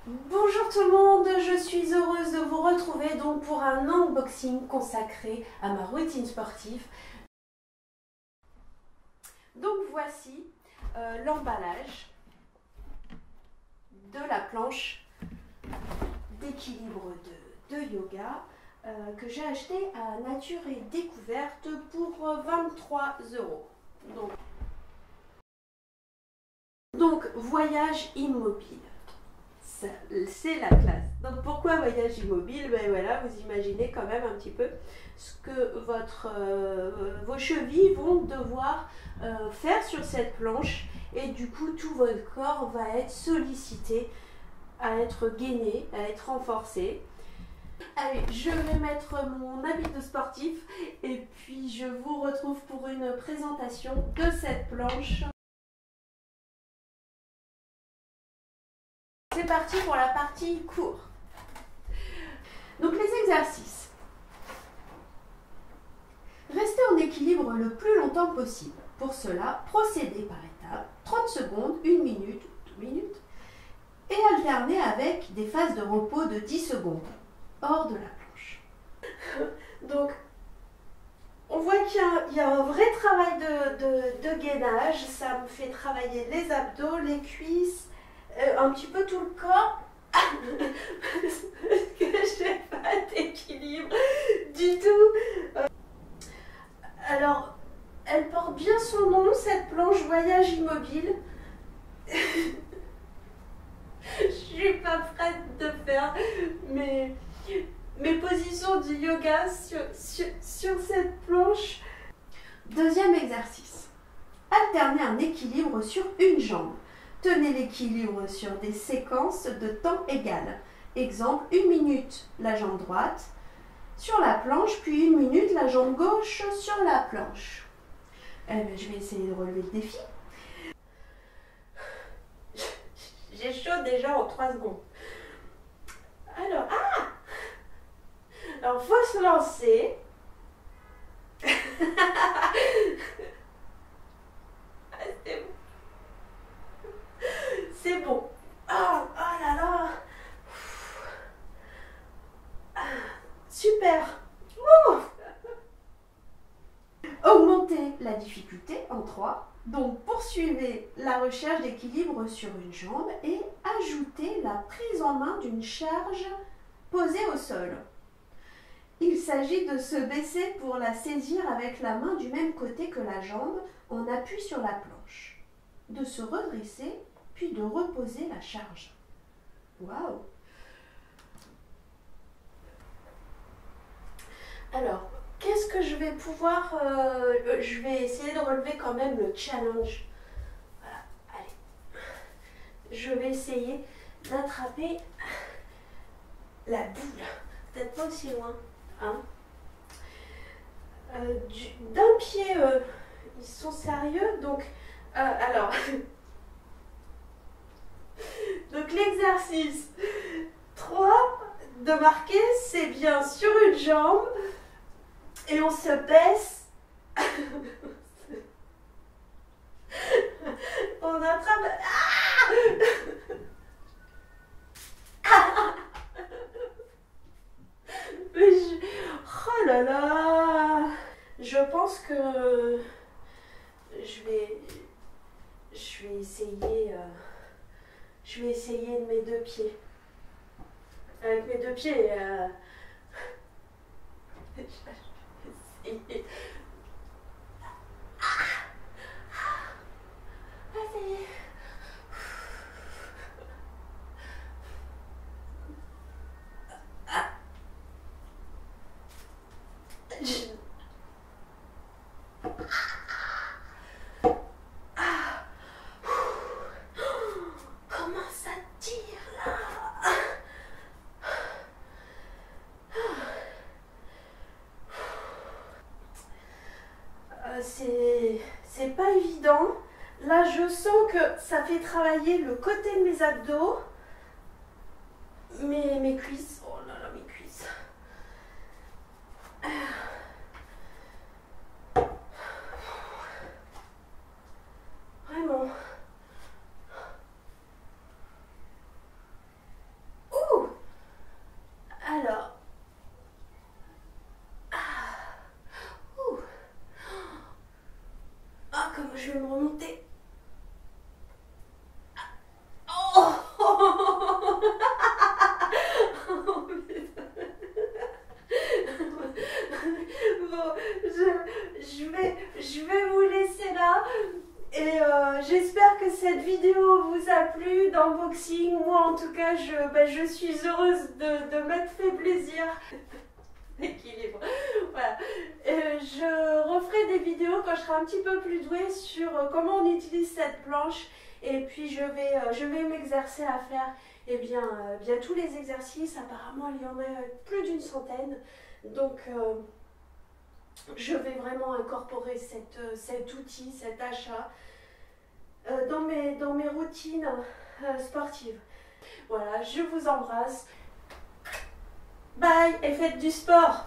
Bonjour tout le monde, je suis heureuse de vous retrouver donc pour un unboxing consacré à ma routine sportive. Donc voici l'emballage de la planche d'équilibre de yoga que j'ai acheté à Nature et Découverte pour 23 euros. Donc voyage immobile. C'est la classe. Donc pourquoi voyage immobile? Ben voilà, vous imaginez quand même un petit peu ce que vos chevilles vont devoir faire sur cette planche, et du coup tout votre corps va être sollicité, à être gainé, à être renforcé. Allez, je vais mettre mon habit de sportif et puis je vous retrouve pour une présentation de cette planche. C'est parti pour la partie cours. Donc les exercices. Restez en équilibre le plus longtemps possible. Pour cela, procédez par étapes, 30 secondes, 1 minute, 2 minutes, et alternez avec des phases de repos de 10 secondes, hors de la planche. Donc, on voit qu'il y a un vrai travail de gainage. Ça me fait travailler les abdos, les cuisses, un petit peu tout le corps. Parce que je n'ai pas d'équilibre du tout. Alors, elle porte bien son nom, cette planche voyage immobile. Je suis pas prête de faire mes positions du yoga sur cette planche. Deuxième exercice. Alternez un équilibre sur une jambe. Tenez l'équilibre sur des séquences de temps égales. Exemple, 1 minute la jambe droite sur la planche, puis 1 minute la jambe gauche sur la planche. Je vais essayer de relever le défi. J'ai chaud déjà en 3 secondes. Alors, alors, faut se lancer. C'est bon. Oh là là. Super. Augmentez la difficulté en 3. Donc poursuivez la recherche d'équilibre sur une jambe et ajoutez la prise en main d'une charge posée au sol. Il s'agit de se baisser pour la saisir avec la main du même côté que la jambe en appui sur la planche. De se redresser puis de reposer la charge. Waouh! Alors, qu'est-ce que je vais pouvoir... je vais essayer de relever quand même le challenge. Voilà, allez. Je vais essayer d'attraper la boule. Peut-être pas aussi loin. Hein. D'un pied, ils sont sérieux. Donc, alors... donc l'exercice 3 de marquer, c'est bien sur une jambe. Et on se baisse. On attrape. Oh là là. Je pense que je vais essayer. Je vais essayer de mes 2 pieds. Avec mes 2 pieds. Comment ça tire là? C'est pas évident. Là, je sens que ça fait travailler le côté de mes abdos, mes cuisses. Oh là là, mes cuisses. Vraiment. vidéo vous a plu d'unboxing. Moi en tout cas je suis heureuse de m'être fait plaisir. Équilibre. Voilà. Je referai des vidéos quand je serai un petit peu plus douée sur comment on utilise cette planche. Et puis je vais m'exercer à faire bien tous les exercices. Apparemment il y en a plus d'une centaine. Donc je vais vraiment incorporer cet outil, cet achat dans mes routines sportives. Voilà, je vous embrasse. Bye et faites du sport!